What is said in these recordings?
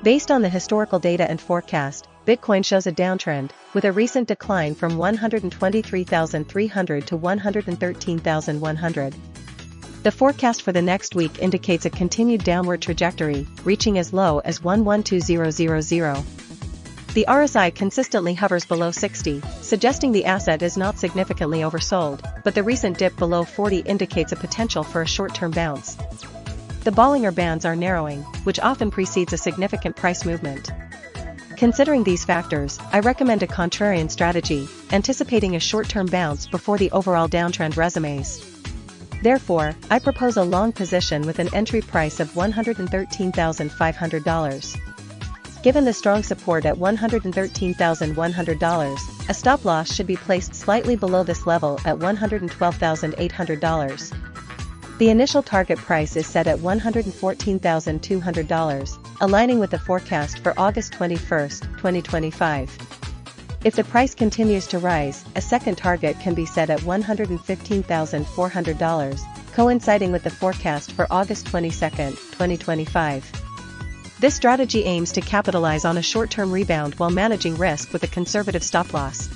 Based on the historical data and forecast, Bitcoin shows a downtrend, with a recent decline from 123,300 to 113,100. The forecast for the next week indicates a continued downward trajectory, reaching as low as 112,000. The RSI consistently hovers below 60, suggesting the asset is not significantly oversold, but the recent dip below 40 indicates a potential for a short-term bounce. The Bollinger Bands are narrowing, which often precedes a significant price movement. Considering these factors, I recommend a contrarian strategy, anticipating a short-term bounce before the overall downtrend resumes. Therefore, I propose a long position with an entry price of $113,500. Given the strong support at $113,100, a stop-loss should be placed slightly below this level at $112,800. The initial target price is set at $114,200, aligning with the forecast for August 21, 2025. If the price continues to rise, a second target can be set at $115,400, coinciding with the forecast for August 22, 2025. This strategy aims to capitalize on a short-term rebound while managing risk with a conservative stop-loss.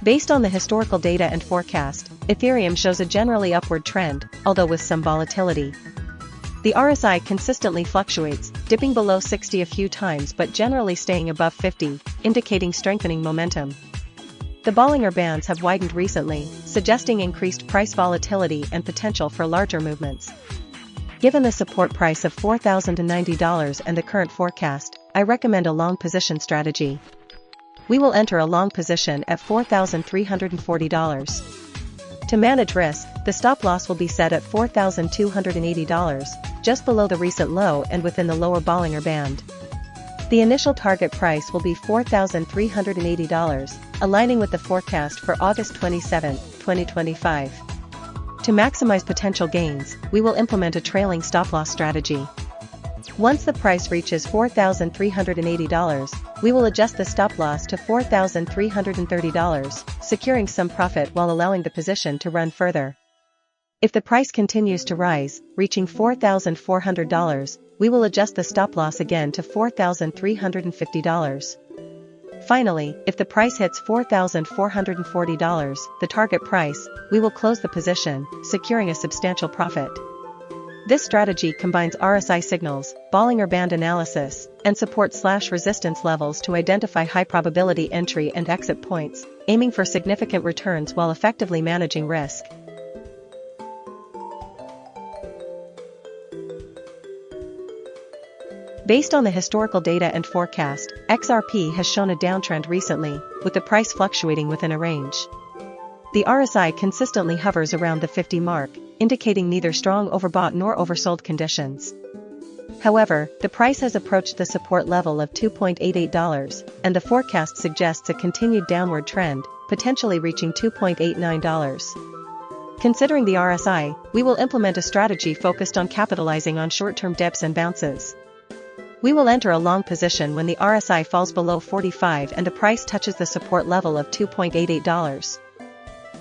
Based on the historical data and forecast, Ethereum shows a generally upward trend, although with some volatility. The RSI consistently fluctuates, dipping below 60 a few times but generally staying above 50, indicating strengthening momentum. The Bollinger Bands have widened recently, suggesting increased price volatility and potential for larger movements. Given the support price of $4,090 and the current forecast, I recommend a long position strategy. We will enter a long position at $4,340. To manage risk, the stop-loss will be set at $4,280, just below the recent low and within the lower Bollinger Band. The initial target price will be $4,380, aligning with the forecast for August 27, 2025. To maximize potential gains, we will implement a trailing stop-loss strategy. Once the price reaches $4,380, we will adjust the stop-loss to $4,330, securing some profit while allowing the position to run further. If the price continues to rise, reaching $4,400, we will adjust the stop-loss again to $4,350. Finally, if the price hits $4,440, the target price, we will close the position, securing a substantial profit. This strategy combines RSI signals, Bollinger Band analysis, and support/resistance levels to identify high-probability entry and exit points, aiming for significant returns while effectively managing risk. Based on the historical data and forecast, XRP has shown a downtrend recently, with the price fluctuating within a range. The RSI consistently hovers around the 50 mark, indicating neither strong overbought nor oversold conditions. However, the price has approached the support level of $2.88, and the forecast suggests a continued downward trend, potentially reaching $2.89. Considering the RSI, we will implement a strategy focused on capitalizing on short-term dips and bounces. We will enter a long position when the RSI falls below 45 and the price touches the support level of $2.88.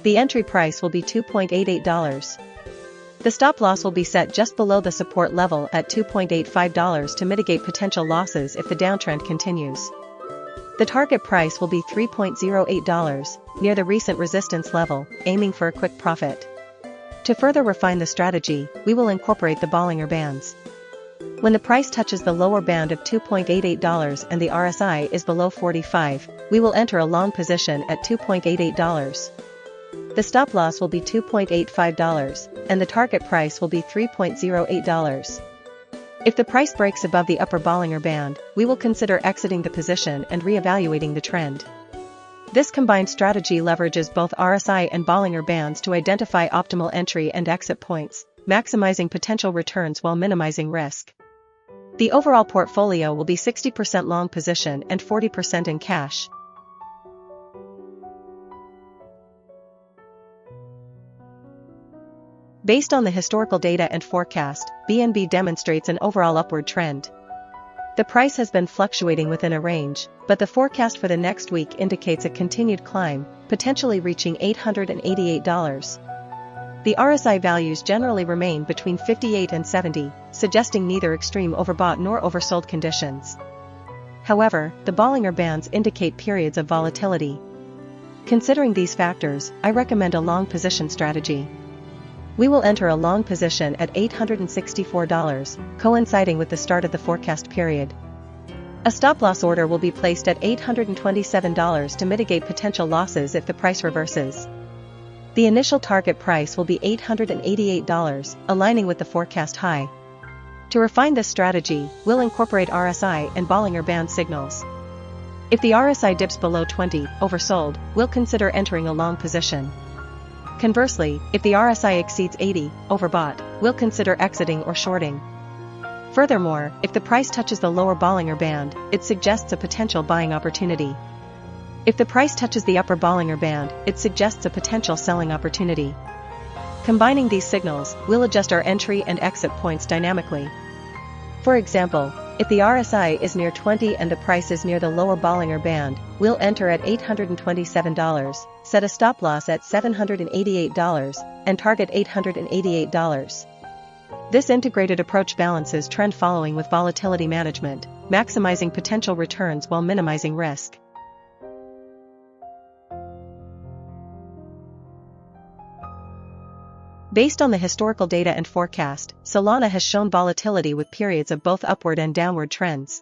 The entry price will be $2.88. The stop-loss will be set just below the support level at $2.85 to mitigate potential losses if the downtrend continues. The target price will be $3.08, near the recent resistance level, aiming for a quick profit. To further refine the strategy, we will incorporate the Bollinger Bands. When the price touches the lower band of $2.88 and the RSI is below 45, we will enter a long position at $2.88. The stop-loss will be $2.85, and the target price will be $3.08. If the price breaks above the upper Bollinger Band, we will consider exiting the position and re-evaluating the trend. This combined strategy leverages both RSI and Bollinger Bands to identify optimal entry and exit points, maximizing potential returns while minimizing risk. The overall portfolio will be 60% long position and 40% in cash. Based on the historical data and forecast, BNB demonstrates an overall upward trend. The price has been fluctuating within a range, but the forecast for the next week indicates a continued climb, potentially reaching $888. The RSI values generally remain between 58 and 70, suggesting neither extreme overbought nor oversold conditions. However, the Bollinger Bands indicate periods of volatility. Considering these factors, I recommend a long position strategy. We will enter a long position at $864, coinciding with the start of the forecast period. A stop-loss order will be placed at $827 to mitigate potential losses if the price reverses. The initial target price will be $888, aligning with the forecast high. To refine this strategy, we'll incorporate RSI and Bollinger Band signals. If the RSI dips below 20, oversold, we'll consider entering a long position. Conversely, if the RSI exceeds 80, overbought, we'll consider exiting or shorting. Furthermore, if the price touches the lower Bollinger Band, it suggests a potential buying opportunity. If the price touches the upper Bollinger Band, it suggests a potential selling opportunity. Combining these signals, we'll adjust our entry and exit points dynamically. For example, if the RSI is near 20 and the price is near the lower Bollinger Band, we'll enter at $827, set a stop loss at $788, and target $888. This integrated approach balances trend following with volatility management, maximizing potential returns while minimizing risk. Based on the historical data and forecast, Solana has shown volatility with periods of both upward and downward trends.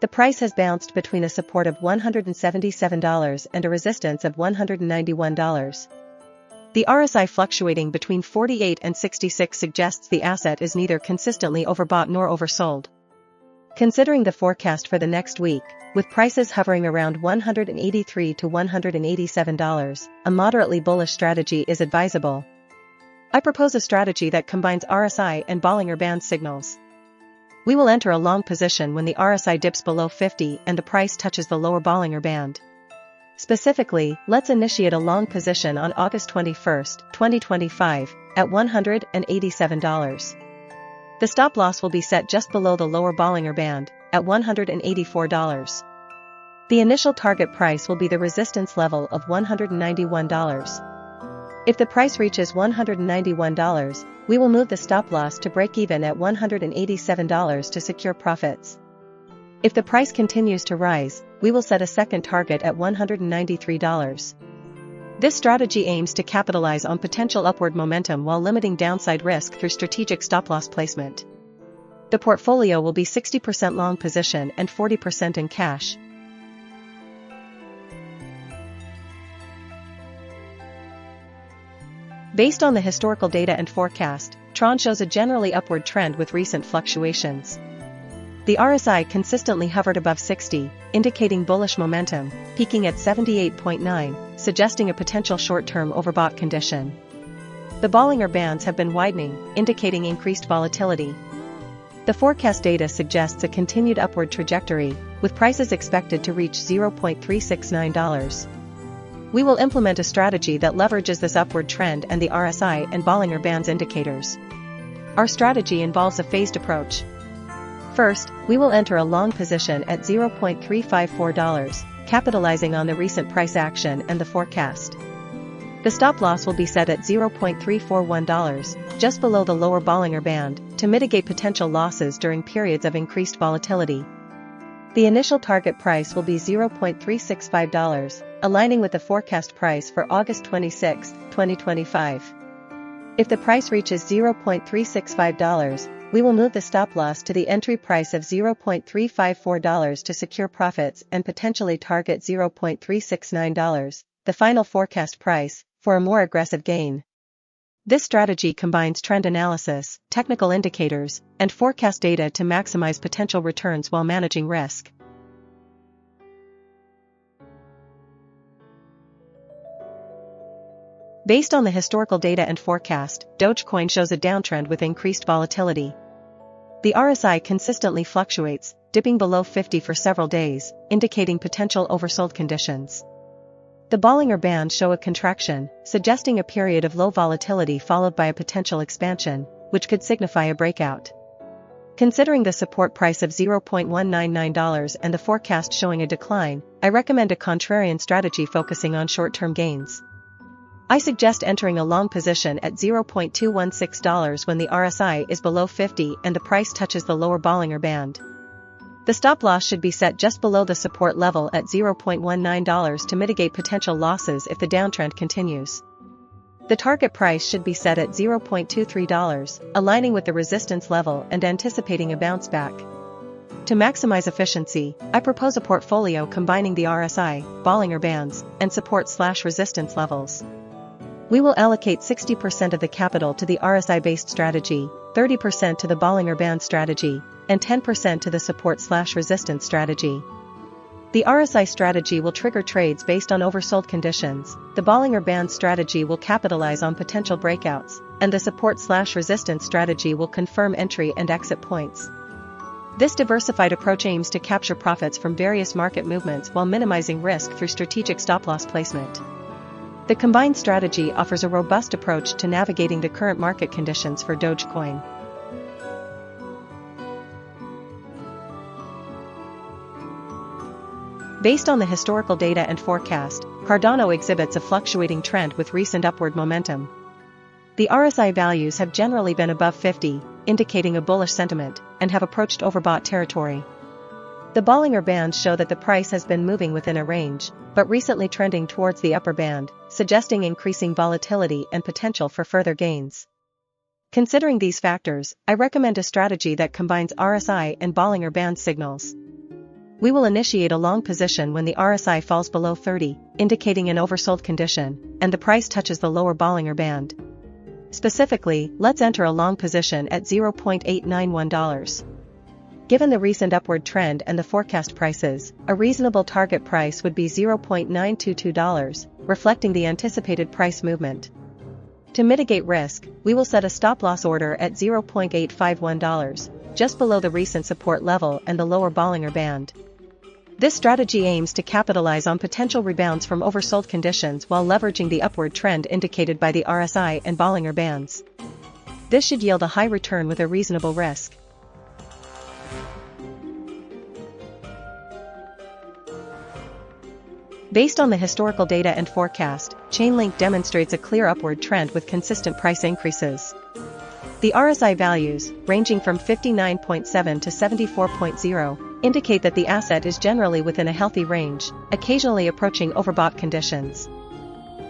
The price has bounced between a support of $177 and a resistance of $191. The RSI fluctuating between 48 and 66 suggests the asset is neither consistently overbought nor oversold. Considering the forecast for the next week, with prices hovering around $183 to $187, a moderately bullish strategy is advisable. I propose a strategy that combines RSI and Bollinger Band signals. We will enter a long position when the RSI dips below 50 and the price touches the lower Bollinger Band. Specifically, let's initiate a long position on August 21, 2025, at $187. The stop loss will be set just below the lower Bollinger Band, at $184. The initial target price will be the resistance level of $191. If the price reaches $191, we will move the stop loss to break even at $187 to secure profits. If the price continues to rise, we will set a second target at $193. This strategy aims to capitalize on potential upward momentum while limiting downside risk through strategic stop-loss placement. The portfolio will be 60% long position and 40% in cash. Based on the historical data and forecast, TRON shows a generally upward trend with recent fluctuations. The RSI consistently hovered above 60, indicating bullish momentum, peaking at 78.9, suggesting a potential short-term overbought condition. The Bollinger Bands have been widening, indicating increased volatility. The forecast data suggests a continued upward trajectory, with prices expected to reach $0.369. We will implement a strategy that leverages this upward trend and the RSI and Bollinger Bands indicators. Our strategy involves a phased approach. First, we will enter a long position at $0.354, capitalizing on the recent price action and the forecast. The stop loss will be set at $0.341, just below the lower Bollinger Band, to mitigate potential losses during periods of increased volatility. The initial target price will be $0.365, aligning with the forecast price for August 26, 2025. If the price reaches $0.365, we will move the stop loss to the entry price of $0.354 to secure profits and potentially target $0.369, the final forecast price, for a more aggressive gain. This strategy combines trend analysis, technical indicators, and forecast data to maximize potential returns while managing risk. Based on the historical data and forecast, Dogecoin shows a downtrend with increased volatility. The RSI consistently fluctuates, dipping below 50 for several days, indicating potential oversold conditions. The Bollinger Bands show a contraction, suggesting a period of low volatility followed by a potential expansion, which could signify a breakout. Considering the support price of $0.199 and the forecast showing a decline, I recommend a contrarian strategy focusing on short-term gains. I suggest entering a long position at $0.216 when the RSI is below 50 and the price touches the lower Bollinger Band. The stop loss should be set just below the support level at $0.19 to mitigate potential losses if the downtrend continues. The target price should be set at $0.23, aligning with the resistance level and anticipating a bounce back. To maximize efficiency, I propose a portfolio combining the RSI, Bollinger Bands, and support/resistance levels. We will allocate 60% of the capital to the RSI-based strategy, 30% to the Bollinger Band strategy, and 10% to the support/resistance strategy. The RSI strategy will trigger trades based on oversold conditions, the Bollinger Band strategy will capitalize on potential breakouts, and the support/resistance strategy will confirm entry and exit points. This diversified approach aims to capture profits from various market movements while minimizing risk through strategic stop-loss placement. The combined strategy offers a robust approach to navigating the current market conditions for Dogecoin. Based on the historical data and forecast, Cardano exhibits a fluctuating trend with recent upward momentum. The RSI values have generally been above 50, indicating a bullish sentiment, and have approached overbought territory. The Bollinger Bands show that the price has been moving within a range, but recently trending towards the upper band, suggesting increasing volatility and potential for further gains. Considering these factors, I recommend a strategy that combines RSI and Bollinger Band signals. We will initiate a long position when the RSI falls below 30, indicating an oversold condition, and the price touches the lower Bollinger Band. Specifically, let's enter a long position at $0.891. Given the recent upward trend and the forecast prices, a reasonable target price would be $0.922, reflecting the anticipated price movement. To mitigate risk, we will set a stop-loss order at $0.851, just below the recent support level and the lower Bollinger Band. This strategy aims to capitalize on potential rebounds from oversold conditions while leveraging the upward trend indicated by the RSI and Bollinger Bands. This should yield a high return with a reasonable risk. Based on the historical data and forecast, Chainlink demonstrates a clear upward trend with consistent price increases. The RSI values, ranging from 59.7 to 74.0, indicate that the asset is generally within a healthy range, occasionally approaching overbought conditions.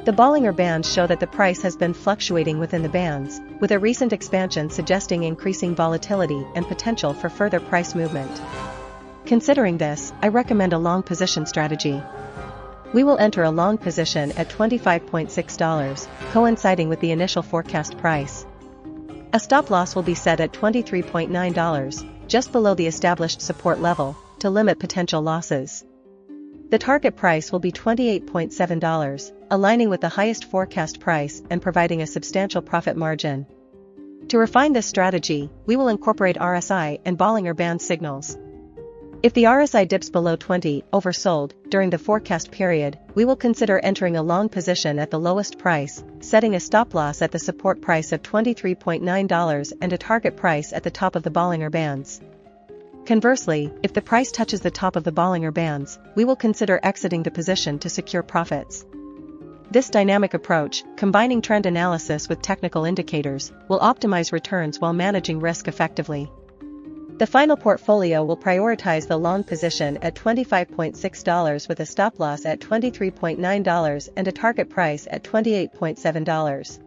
The Bollinger Bands show that the price has been fluctuating within the bands, with a recent expansion suggesting increasing volatility and potential for further price movement. Considering this, I recommend a long position strategy. We will enter a long position at $25.6, coinciding with the initial forecast price. A stop loss will be set at $23.9, just below the established support level, to limit potential losses. The target price will be $28.7, aligning with the highest forecast price and providing a substantial profit margin. To refine this strategy, we will incorporate RSI and Bollinger Band signals. If the RSI dips below 20, oversold, during the forecast period, we will consider entering a long position at the lowest price, setting a stop loss at the support price of $23.9 and a target price at the top of the Bollinger Bands. Conversely, if the price touches the top of the Bollinger Bands, we will consider exiting the position to secure profits. This dynamic approach, combining trend analysis with technical indicators, will optimize returns while managing risk effectively. The final portfolio will prioritize the long position at $25.6 with a stop loss at $23.9 and a target price at $28.7.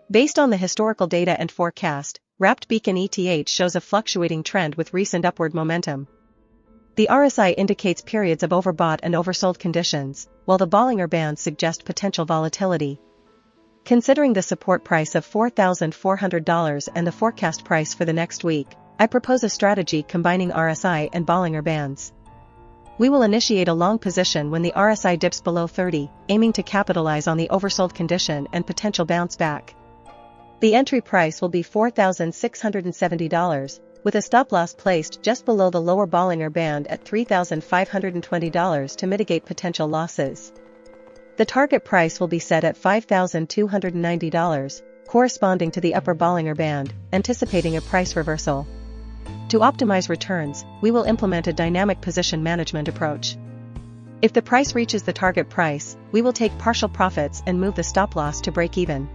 Based on the historical data and forecast, Wrapped Beacon ETH shows a fluctuating trend with recent upward momentum. The RSI indicates periods of overbought and oversold conditions, while the Bollinger Bands suggest potential volatility. Considering the support price of $4,400 and the forecast price for the next week, I propose a strategy combining RSI and Bollinger Bands. We will initiate a long position when the RSI dips below 30, aiming to capitalize on the oversold condition and potential bounce back. The entry price will be $4,670, with a stop loss placed just below the lower Bollinger Band at $3,520 to mitigate potential losses. The target price will be set at $5,290, corresponding to the upper Bollinger Band, anticipating a price reversal. To optimize returns, we will implement a dynamic position management approach. If the price reaches the target price, we will take partial profits and move the stop loss to break even.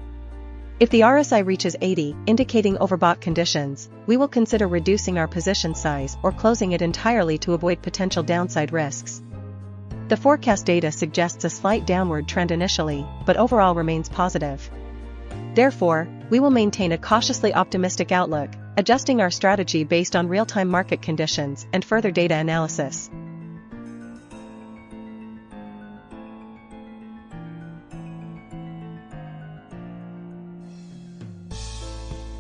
If the RSI reaches 80, indicating overbought conditions, we will consider reducing our position size or closing it entirely to avoid potential downside risks. The forecast data suggests a slight downward trend initially, but overall remains positive. Therefore, we will maintain a cautiously optimistic outlook, adjusting our strategy based on real-time market conditions and further data analysis.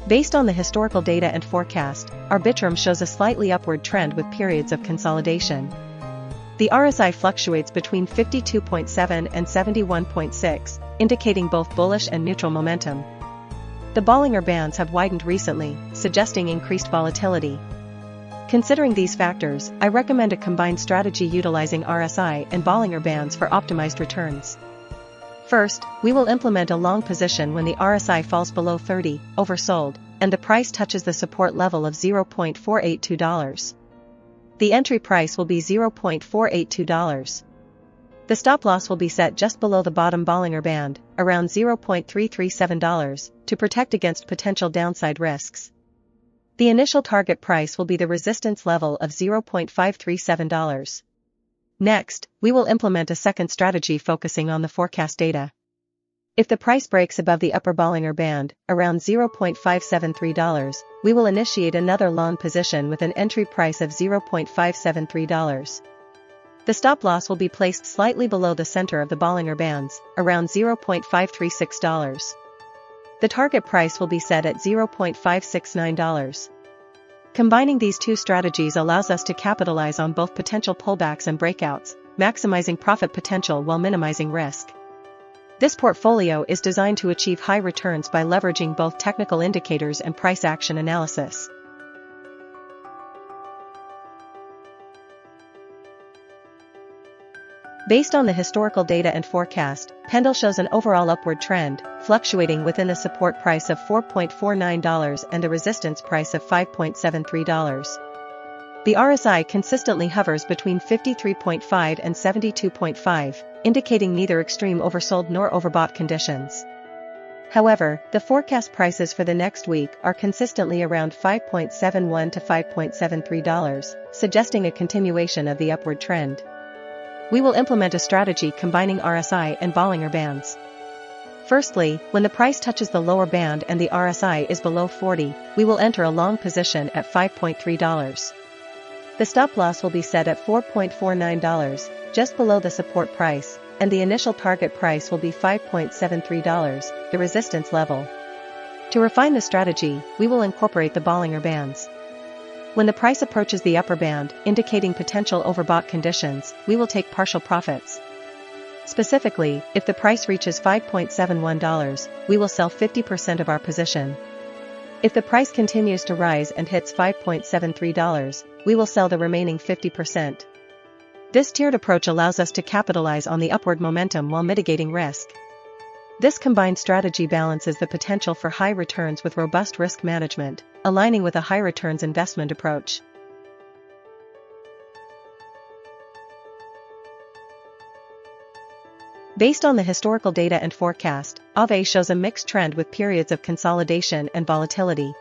Based on the historical data and forecast, Arbitrum shows a slightly upward trend with periods of consolidation. The RSI fluctuates between 52.7 and 71.6, indicating both bullish and neutral momentum. The Bollinger Bands have widened recently, suggesting increased volatility. Considering these factors, I recommend a combined strategy utilizing RSI and Bollinger Bands for optimized returns. First, we will implement a long position when the RSI falls below 30, oversold, and the price touches the support level of $0.482. The entry price will be $0.482. The stop loss will be set just below the bottom Bollinger Band, around $0.337, to protect against potential downside risks. The initial target price will be the resistance level of $0.537. Next, we will implement a second strategy focusing on the forecast data. If the price breaks above the upper Bollinger Band, around $0.573, we will initiate another long position with an entry price of $0.573. The stop loss will be placed slightly below the center of the Bollinger Bands, around $0.536. The target price will be set at $0.569. Combining these two strategies allows us to capitalize on both potential pullbacks and breakouts, maximizing profit potential while minimizing risk. This portfolio is designed to achieve high returns by leveraging both technical indicators and price action analysis. Based on the historical data and forecast, Pendle shows an overall upward trend, fluctuating within the support price of $4.49 and the resistance price of $5.73. The RSI consistently hovers between 53.5 and 72.5, indicating neither extreme oversold nor overbought conditions. However, the forecast prices for the next week are consistently around $5.71 to $5.73, suggesting a continuation of the upward trend. We will implement a strategy combining RSI and Bollinger Bands. Firstly, when the price touches the lower band and the RSI is below 40, we will enter a long position at $5.3. The stop loss will be set at $4.49, just below the support price, and the initial target price will be $5.73, the resistance level. To refine the strategy, we will incorporate the Bollinger Bands. When the price approaches the upper band, indicating potential overbought conditions, we will take partial profits. Specifically, if the price reaches $5.71, we will sell 50% of our position. If the price continues to rise and hits $5.73, we will sell the remaining 50%. This tiered approach allows us to capitalize on the upward momentum while mitigating risk. This combined strategy balances the potential for high returns with robust risk management, aligning with a high returns investment approach. Based on the historical data and forecast, Aave shows a mixed trend with periods of consolidation and volatility.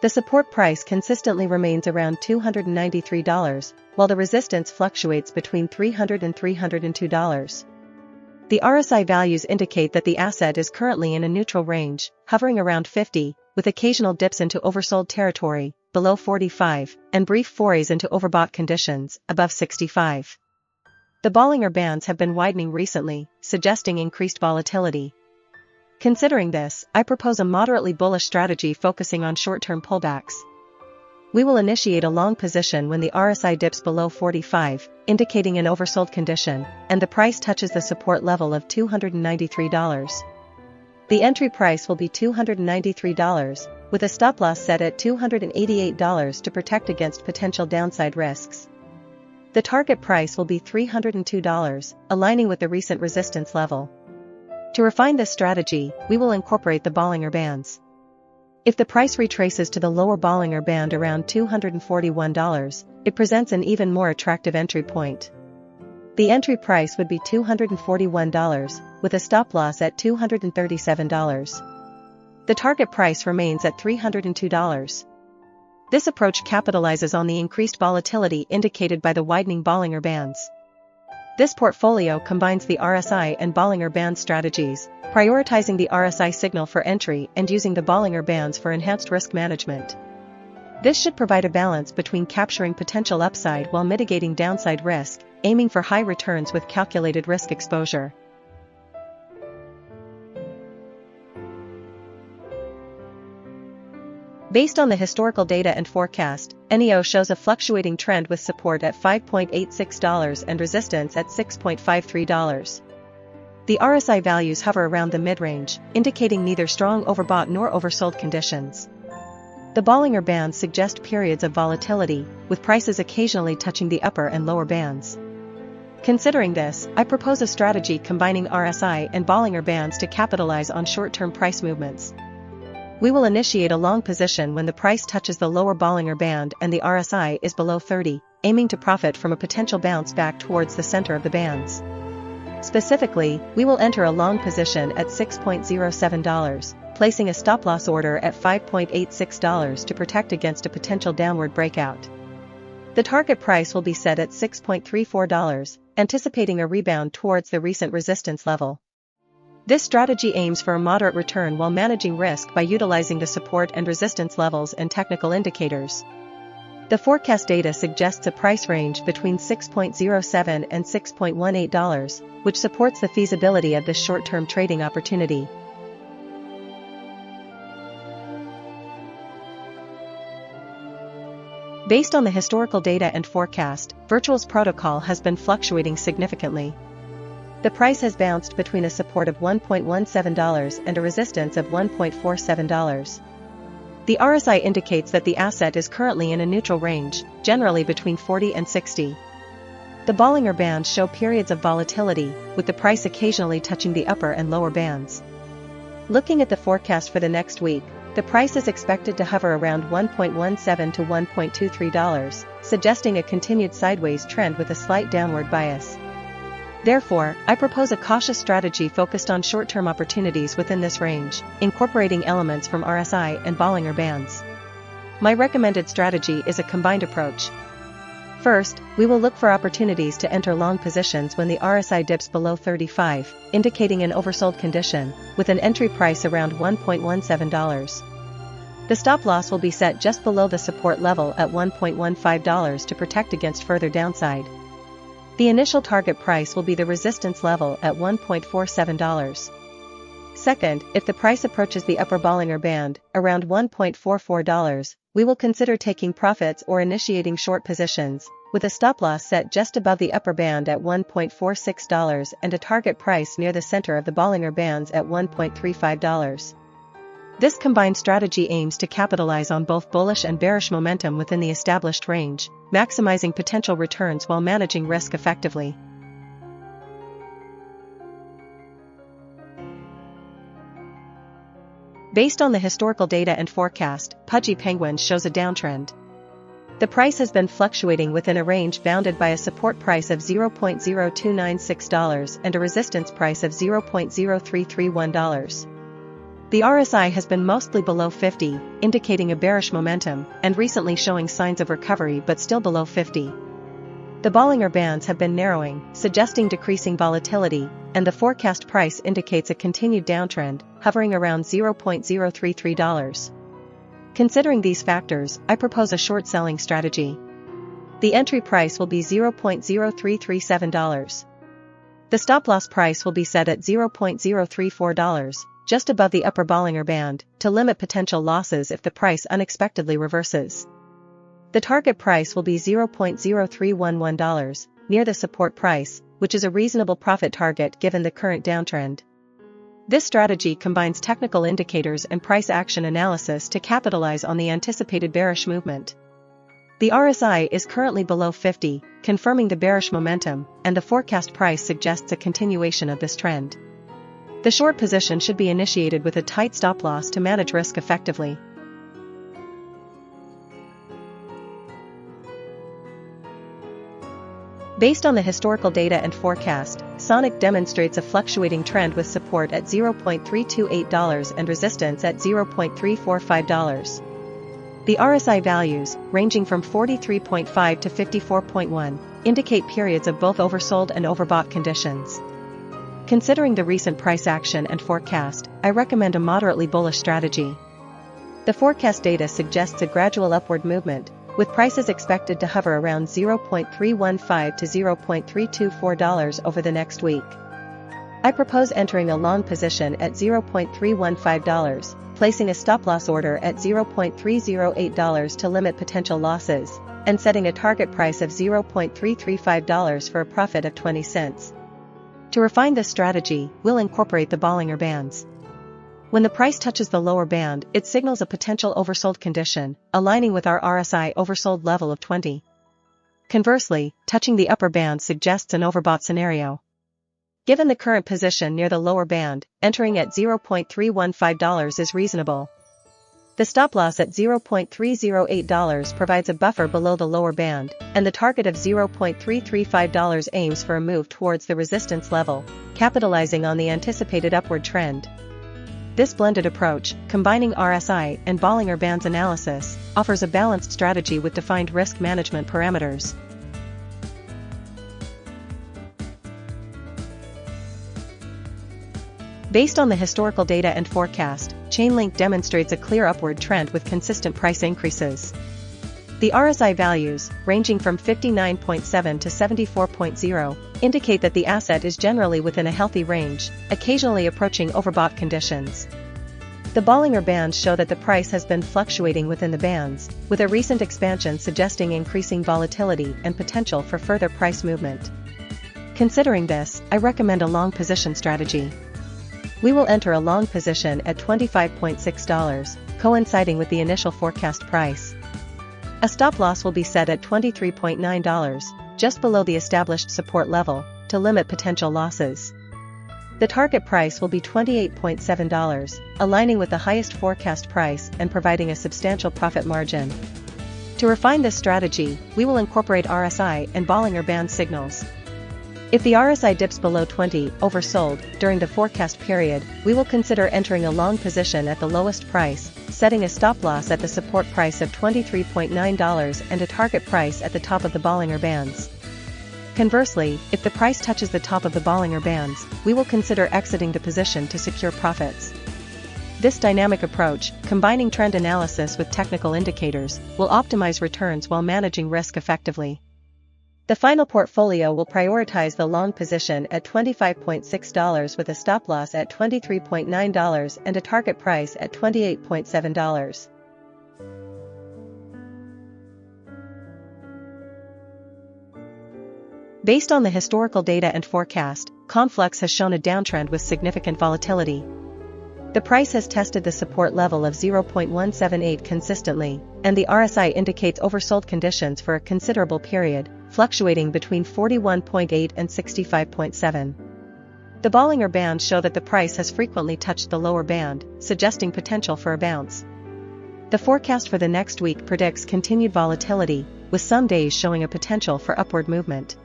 The support price consistently remains around $293, while the resistance fluctuates between $300 and $302. The RSI values indicate that the asset is currently in a neutral range, hovering around 50, with occasional dips into oversold territory, below 45, and brief forays into overbought conditions, above 65. The Bollinger Bands have been widening recently, suggesting increased volatility. Considering this, I propose a moderately bullish strategy focusing on short-term pullbacks. We will initiate a long position when the RSI dips below 45, indicating an oversold condition, and the price touches the support level of $293. The entry price will be $293, with a stop loss set at $288 to protect against potential downside risks. The target price will be $302, aligning with the recent resistance level. To refine this strategy, we will incorporate the Bollinger Bands. If the price retraces to the lower Bollinger Band around $241, it presents an even more attractive entry point. The entry price would be $241, with a stop loss at $237. The target price remains at $302. This approach capitalizes on the increased volatility indicated by the widening Bollinger Bands. This portfolio combines the RSI and Bollinger Band strategies, prioritizing the RSI signal for entry and using the Bollinger Bands for enhanced risk management. This should provide a balance between capturing potential upside while mitigating downside risk, aiming for high returns with calculated risk exposure. Based on the historical data and forecast, NEO shows a fluctuating trend with support at $5.86 and resistance at $6.53. The RSI values hover around the mid-range, indicating neither strong overbought nor oversold conditions. The Bollinger Bands suggest periods of volatility, with prices occasionally touching the upper and lower bands. Considering this, I propose a strategy combining RSI and Bollinger Bands to capitalize on short-term price movements. We will initiate a long position when the price touches the lower Bollinger Band and the RSI is below 30, aiming to profit from a potential bounce back towards the center of the bands. Specifically, we will enter a long position at $6.07, placing a stop-loss order at $5.86 to protect against a potential downward breakout. The target price will be set at $6.34, anticipating a rebound towards the recent resistance level. This strategy aims for a moderate return while managing risk by utilizing the support and resistance levels and technical indicators. The forecast data suggests a price range between $6.07 and $6.18, which supports the feasibility of this short-term trading opportunity. Based on the historical data and forecast, Virtual's protocol has been fluctuating significantly. The price has bounced between a support of $1.17 and a resistance of $1.47. The RSI indicates that the asset is currently in a neutral range, generally between 40 and 60. The Bollinger Bands show periods of volatility, with the price occasionally touching the upper and lower bands. Looking at the forecast for the next week, the price is expected to hover around $1.17 to $1.23, suggesting a continued sideways trend with a slight downward bias. Therefore, I propose a cautious strategy focused on short-term opportunities within this range, incorporating elements from RSI and Bollinger Bands. My recommended strategy is a combined approach. First, we will look for opportunities to enter long positions when the RSI dips below 35, indicating an oversold condition, with an entry price around $1.17. The stop loss will be set just below the support level at $1.15 to protect against further downside. The initial target price will be the resistance level at $1.47. Second, if the price approaches the upper Bollinger Band, around $1.44, we will consider taking profits or initiating short positions, with a stop loss set just above the upper band at $1.46 and a target price near the center of the Bollinger Bands at $1.35. This combined strategy aims to capitalize on both bullish and bearish momentum within the established range, maximizing potential returns while managing risk effectively. Based on the historical data and forecast, Pudgy Penguin shows a downtrend. The price has been fluctuating within a range bounded by a support price of $0.0296 and a resistance price of $0.0331. The RSI has been mostly below 50, indicating a bearish momentum, and recently showing signs of recovery but still below 50. The Bollinger Bands have been narrowing, suggesting decreasing volatility, and the forecast price indicates a continued downtrend, hovering around $0.033. Considering these factors, I propose a short selling strategy. The entry price will be $0.0337. The stop-loss price will be set at $0.034, just above the upper Bollinger Band, to limit potential losses if the price unexpectedly reverses. The target price will be $0.0311, near the support price, which is a reasonable profit target given the current downtrend. This strategy combines technical indicators and price action analysis to capitalize on the anticipated bearish movement. The RSI is currently below 50, confirming the bearish momentum, and the forecast price suggests a continuation of this trend. The short position should be initiated with a tight stop loss to manage risk effectively. Based on the historical data and forecast, Sonic demonstrates a fluctuating trend with support at $0.328 and resistance at $0.345. The RSI values, ranging from 43.5 to 54.1, indicate periods of both oversold and overbought conditions. Considering the recent price action and forecast, I recommend a moderately bullish strategy. The forecast data suggests a gradual upward movement, with prices expected to hover around $0.315 to $0.324 over the next week. I propose entering a long position at $0.315, placing a stop-loss order at $0.308 to limit potential losses, and setting a target price of $0.335 for a profit of 20 cents. To refine this strategy, we'll incorporate the Bollinger Bands. When the price touches the lower band, it signals a potential oversold condition, aligning with our RSI oversold level of 20. Conversely, touching the upper band suggests an overbought scenario. Given the current position near the lower band, entering at $0.315 is reasonable. The stop-loss at $0.308 provides a buffer below the lower band, and the target of $0.335 aims for a move towards the resistance level, capitalizing on the anticipated upward trend. This blended approach, combining RSI and Bollinger Bands analysis, offers a balanced strategy with defined risk management parameters. Based on the historical data and forecast, Chainlink demonstrates a clear upward trend with consistent price increases. The RSI values, ranging from 59.7 to 74.0, indicate that the asset is generally within a healthy range, occasionally approaching overbought conditions. The Bollinger Bands show that the price has been fluctuating within the bands, with a recent expansion suggesting increasing volatility and potential for further price movement. Considering this, I recommend a long position strategy. We will enter a long position at $25.6, coinciding with the initial forecast price. A stop-loss will be set at $23.9, just below the established support level, to limit potential losses. The target price will be $28.7, aligning with the highest forecast price and providing a substantial profit margin. To refine this strategy, we will incorporate RSI and Bollinger Band signals. If the RSI dips below 20, oversold, during the forecast period, we will consider entering a long position at the lowest price, setting a stop-loss at the support price of $23.9 and a target price at the top of the Bollinger Bands. Conversely, if the price touches the top of the Bollinger Bands, we will consider exiting the position to secure profits. This dynamic approach, combining trend analysis with technical indicators, will optimize returns while managing risk effectively. The final portfolio will prioritize the long position at $25.6 with a stop-loss at $23.9 and a target price at $28.7. Based on the historical data and forecast, Conflux has shown a downtrend with significant volatility. The price has tested the support level of 0.178 consistently, and the RSI indicates oversold conditions for a considerable period, fluctuating between 41.8 and 65.7. The Bollinger Bands show that the price has frequently touched the lower band, suggesting potential for a bounce. The forecast for the next week predicts continued volatility, with some days showing a potential for upward movement.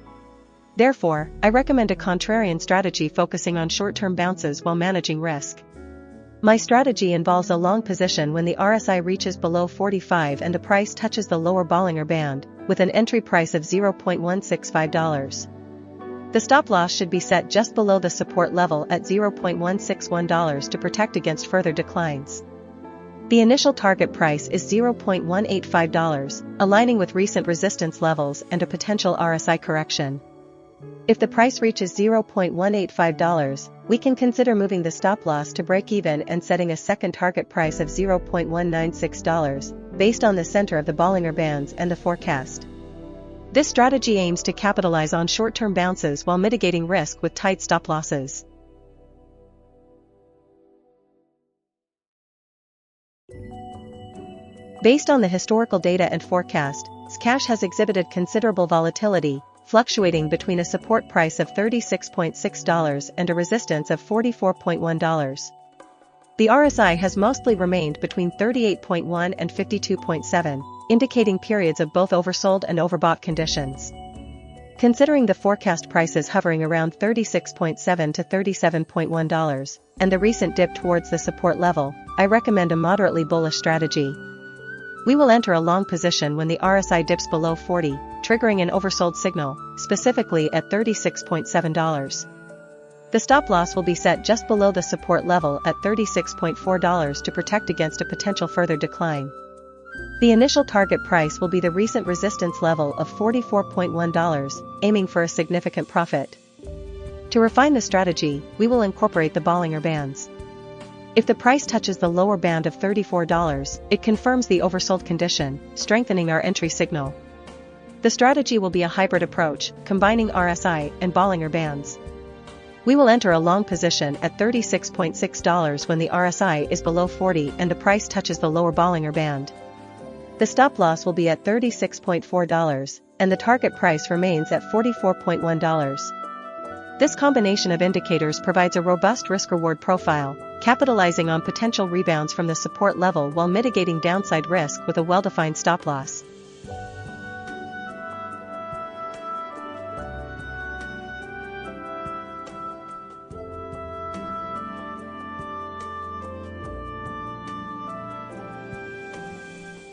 Therefore, I recommend a contrarian strategy focusing on short-term bounces while managing risk. My strategy involves a long position when the RSI reaches below 45 and the price touches the lower Bollinger Band, with an entry price of $0.165. The stop-loss should be set just below the support level at $0.161 to protect against further declines. The initial target price is $0.185, aligning with recent resistance levels and a potential RSI correction. If the price reaches $0.185, we can consider moving the stop-loss to break even and setting a second target price of $0.196, based on the center of the Bollinger Bands and the forecast. This strategy aims to capitalize on short-term bounces while mitigating risk with tight stop-losses. Based on the historical data and forecast, Zcash has exhibited considerable volatility, fluctuating between a support price of $36.6 and a resistance of $44.1. The RSI has mostly remained between 38.1 and 52.7, indicating periods of both oversold and overbought conditions. Considering the forecast prices hovering around $36.7 to $37.1 and the recent dip towards the support level, I recommend a moderately bullish strategy. We will enter a long position when the RSI dips below 40, triggering an oversold signal, specifically at $36.7. The stop loss will be set just below the support level at $36.4 to protect against a potential further decline. The initial target price will be the recent resistance level of $44.1, aiming for a significant profit. To refine the strategy, we will incorporate the Bollinger Bands. If the price touches the lower band of $34, it confirms the oversold condition, strengthening our entry signal. The strategy will be a hybrid approach, combining RSI and Bollinger Bands. We will enter a long position at $36.6 when the RSI is below 40 and the price touches the lower Bollinger Band. The stop loss will be at $36.4, and the target price remains at $44.1. This combination of indicators provides a robust risk-reward profile, capitalizing on potential rebounds from the support level while mitigating downside risk with a well-defined stop loss.